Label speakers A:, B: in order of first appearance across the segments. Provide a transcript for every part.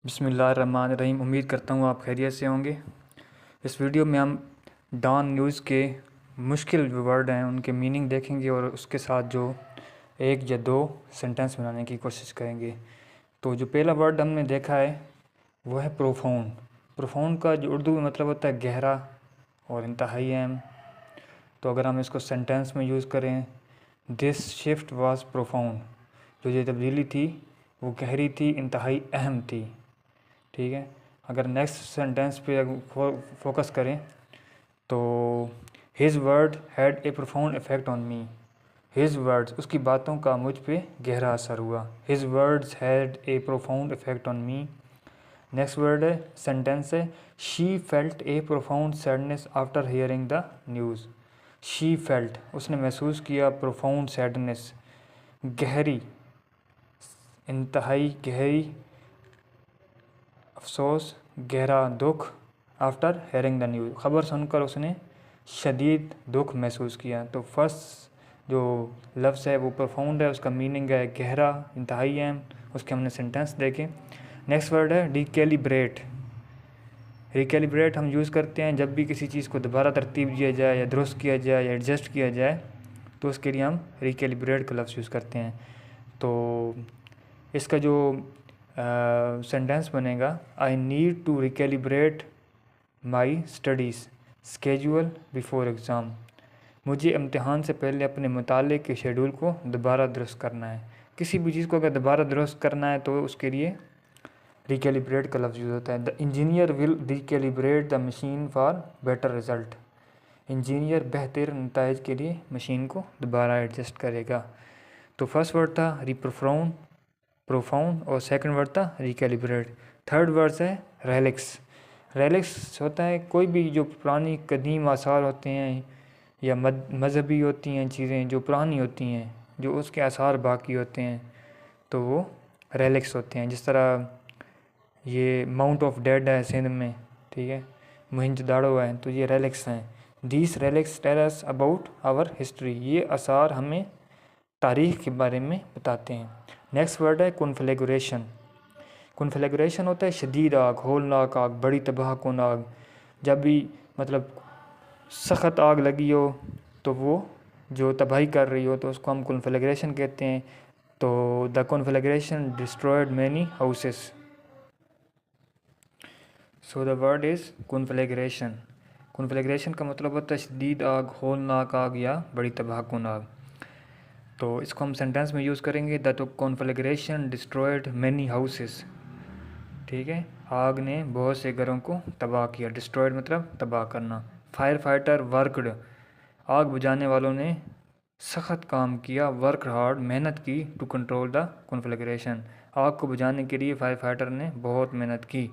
A: बिस्मिल्लाहिर्रहमानिर्रहीम। उम्मीद करता हूँ आप खैरियत से होंगे। इस वीडियो में हम डॉन न्यूज़ के मुश्किल वर्ड हैं उनके मीनिंग देखेंगे और उसके साथ जो एक या दो सेंटेंस बनाने की कोशिश करेंगे। तो जो पहला वर्ड हमने देखा है वो है प्रोफाउंड। प्रोफाउंड का जो उर्दू में मतलब होता है गहरा और इंतहाई अहम। तो अगर हम इसको सेंटेंस में यूज़ करें, दिस शिफ्ट वाज प्रोफाउंड, जो ये तब्दीली थी वो गहरी थी, इंतहाई अहम थी। ठीक है। अगर नेक्स्ट सेंटेंस पे फोकस करें तो his word had a profound effect on me. His words, उसकी बातों का मुझ पे गहरा असर हुआ। His words had a profound effect on me. Next word है सेंटेंस है she felt A profound sadness after hearing the news. She felt, उसने महसूस किया, प्रोफाउंड सैडनेस, गहरी, इंतहाई गहरी अफसोस, गहरा दुख, आफ्टर हेयरिंग द न्यूज़, ख़बर सुनकर उसने शदीद दुख महसूस किया। तो फर्स्ट जो लफ्ज़ है वो प्रोफाउंड है, उसका मीनिंग है गहरा, इंतहाई अहम। उसके हमने सेंटेंस देखे। नेक्स्ट वर्ड है रिकैलिब्रेट। रिकैलिब्रेट हम यूज़ करते हैं जब भी किसी चीज़ को दोबारा तरतीब दिया जाए या दुरुस्त किया जाए या एडजस्ट किया जाए, तो उसके लिए हम रिकैलिब्रेट का लफ्ज़ यूज़ करते हैं। तो इसका जो सेंटेंस बनेगा, I need to recalibrate my studies schedule before exam. मुझे इम्तिहान से पहले अपने मुताले के शेड्यूल को दोबारा दुरुस्त करना है। किसी भी चीज़ को अगर दोबारा दुरुस्त करना है तो उसके लिए रिकैलिब्रेट का लफ्ज़ यूज़ होता है। The engineer will recalibrate the machine for better result. Engineer बेहतर नताइज के लिए मशीन को दोबारा एडजस्ट करेगा। तो फर्स्ट वर्ड था रिप्रोफाउंड, प्रोफाउंड, और सेकंड वर्ड था रिकैलिब्रेट। थर्ड वर्ड है रेलिक्स। रेलिक्स होता है कोई भी जो पुरानी कदीम आसार होते हैं या मजहबी होती हैं चीज़ें जो पुरानी होती हैं, जो उसके आसार बाकी होते हैं, तो वो रेलिक्स होते हैं। जिस तरह ये माउंट ऑफ डेड है सिंध में, ठीक है, मोहनजोदाड़ो है, तो ये रेलिक्स हैं। These relics tell us about our history. ये आसार हमें तारीख़ के बारे में बताते हैं। नेक्स्ट वर्ड है कॉन्फ्लेगरेशन। कॉन्फ्लेगरेशन होता है शदीद आग, होलनाक आग, बड़ी तबाह कुन आग। जब भी मतलब सख्त आग लगी हो तो वो जो तबाही कर रही हो तो उसको हम कॉन्फ्लेगरेशन कहते हैं। तो the conflagration destroyed many houses. So the word is conflagration. Conflagration का मतलब होता है शदीद आग, होलनाक आग या बड़ी तबाह कुन आग। तो इसको हम सेंटेंस में यूज़ करेंगे, the conflagration destroyed many houses. ठीक है, आग ने बहुत से घरों को तबाह किया। डिस्ट्रॉयड मतलब तबाह करना। फायर फाइटर वर्कड, आग बुझाने वालों ने सख्त काम किया। वर्क हार्ड, मेहनत की, टू कंट्रोल द कॉन्फ्लेगरेशन, आग को बुझाने के लिए फायर फाइटर ने बहुत मेहनत की।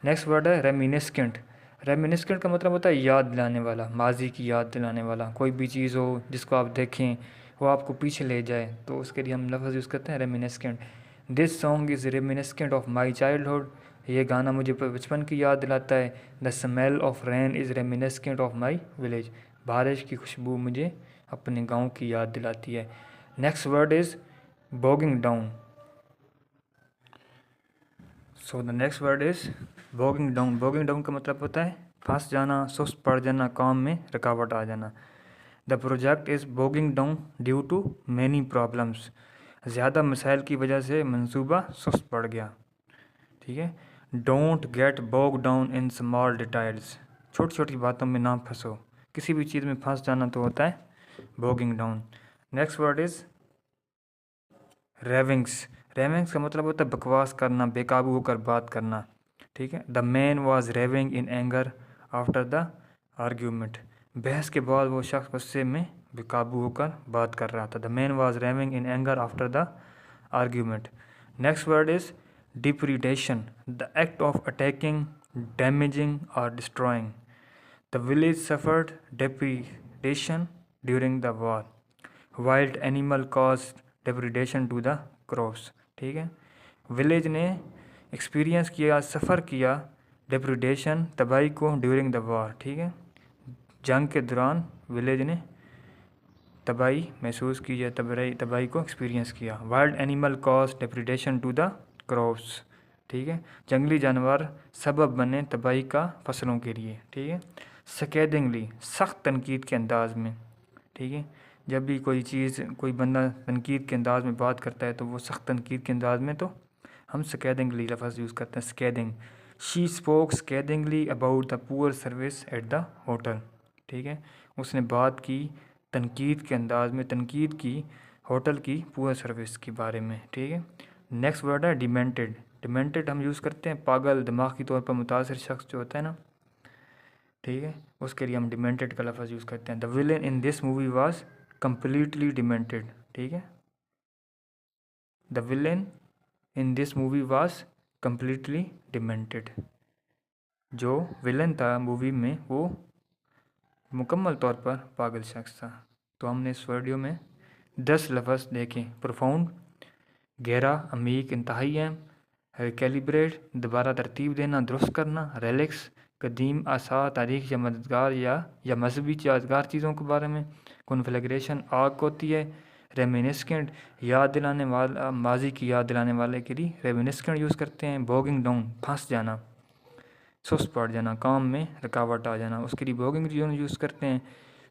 A: नेक्स्ट वर्ड है रेमिनिस्केंट। रेमिनिस्केंट का मतलब होता है याद दिलाने वाला, माजी की याद दिलाने वाला। कोई भी चीज़ हो जिसको आप देखें वो आपको पीछे ले जाए, तो उसके लिए हम लफ्ज़ यूज़ करते हैं reminiscent. This song is reminiscent of my childhood. ये गाना मुझे बचपन की याद दिलाता है। The smell of rain is reminiscent of my village. बारिश की खुशबू मुझे अपने गांव की याद दिलाती है। Next word is bogging down. So the next word is bogging down. Bogging down का मतलब होता है फंस जाना, सुस्त पड़ जाना, काम में रुकावट आ जाना। The project is bogging down due to many problems. ज़्यादा मसाइल की वजह से मंसूबा सुस्त पड़ गया। ठीक है। Don't get bog down in small details. छोटी छोटी बातों में ना फंसो। किसी भी चीज़ में फंस जाना तो होता है bogging down. Next word is ravings. Ravings का मतलब होता है बकवास करना, बेकाबू होकर बात करना। ठीक है। The man was raving in anger after the argument. बहस के बाद वो शख्स गुस्से में बेकाबू होकर बात कर रहा था। The man was raving in anger after the argument. Next word is depredation, the act of attacking, damaging और destroying. The village suffered depredation during the war. Wild animal cause depredation to the crops. ठीक है। Village ने experience किया, सफ़र किया डिप्रीडेशन, तबाही को, during the war. ठीक है। जंग के दौरान विलेज ने तबाही महसूस की या तबाही को एक्सपीरियंस किया। Wild animal cause depredation to the crops. ٹھیک ہے. جنگلی جانور سبب بنے تباہی کا فصلوں کے لیے. ٹھیک ہے. سکیدنگلی سخت تنقید کے انداز میں. ٹھیک ہے. جب بھی کوئی چیز کوئی بندہ تنقید کے انداز میں بات کرتا ہے تو وہ سخت تنقید کے انداز میں تو ہم سکیدنگلی لفظ یوز کرتے ہیں. سکیدنگ. شی اسپوک سکیدنگلی اباؤٹ دا پور سروس ایٹ دا ہوٹل. ٹھیک ہے. اس نے بات کی تنقید کے انداز میں، تنقید کی ہوٹل کی پور سروس کے بارے میں. ٹھیک ہے. نیکسٹ ورڈ ہے ڈیمینٹڈ. ڈیمینٹڈ ہم یوز کرتے ہیں پاگل، دماغی طور پر متاثر شخص جو ہوتا ہے نا، ٹھیک ہے، اس کے لیے ہم ڈیمینٹڈ کا لفظ یوز کرتے ہیں. دا ولن ان this movie was completely demented. ٹھیک ہے. دا ولن ان this movie was completely demented. جو ولن تھا مووی میں وہ مکمل طور پر پاگل شخص تھا. تو ہم نے اس ویڈیو میں 10 لفظ دیکھیں. پروفاؤنڈ، گہرا، عمیق، انتہائی اہم. ریکیلیبریٹ دوبارہ ترتیب دینا، درست کرنا. ریلیکس قدیم، آثار، تاریخ یا مددگار یا مذہبی یادگار چیزوں کے بارے میں. کنفلیگریشن آگ ہوتی ہے. ریمینسکینٹ یاد دلانے والا، ماضی کی یاد دلانے والے کے لیے ریمینسکینٹ یوز کرتے ہیں. بوگنگ ڈاؤن پھنس جانا، سست پڑ جانا، کام میں رکاوٹ آ جانا، اس کے لیے بوگنگ یوز کرتے ہیں.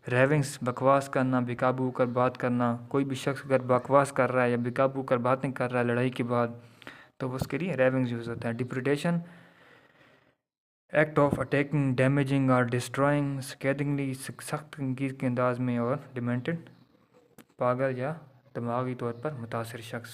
A: ریونگس بکواس کرنا، بے قابو ہو کر بات کرنا. کوئی بھی شخص اگر بکواس کر رہا ہے یا بے قابو ہو کر باتیں کر رہا ہے لڑائی کے بعد تو اس کے لیے ریونگس یوز ہوتا ہے. ڈپریڈیشن ایکٹ آف اٹیکنگ، ڈیمیجنگ اور ڈسٹرائنگ. سکیدنگلی سخت تنقید کے انداز میں. اور ڈیمینٹڈ پاگل یا دماغی طور پر متاثر شخص.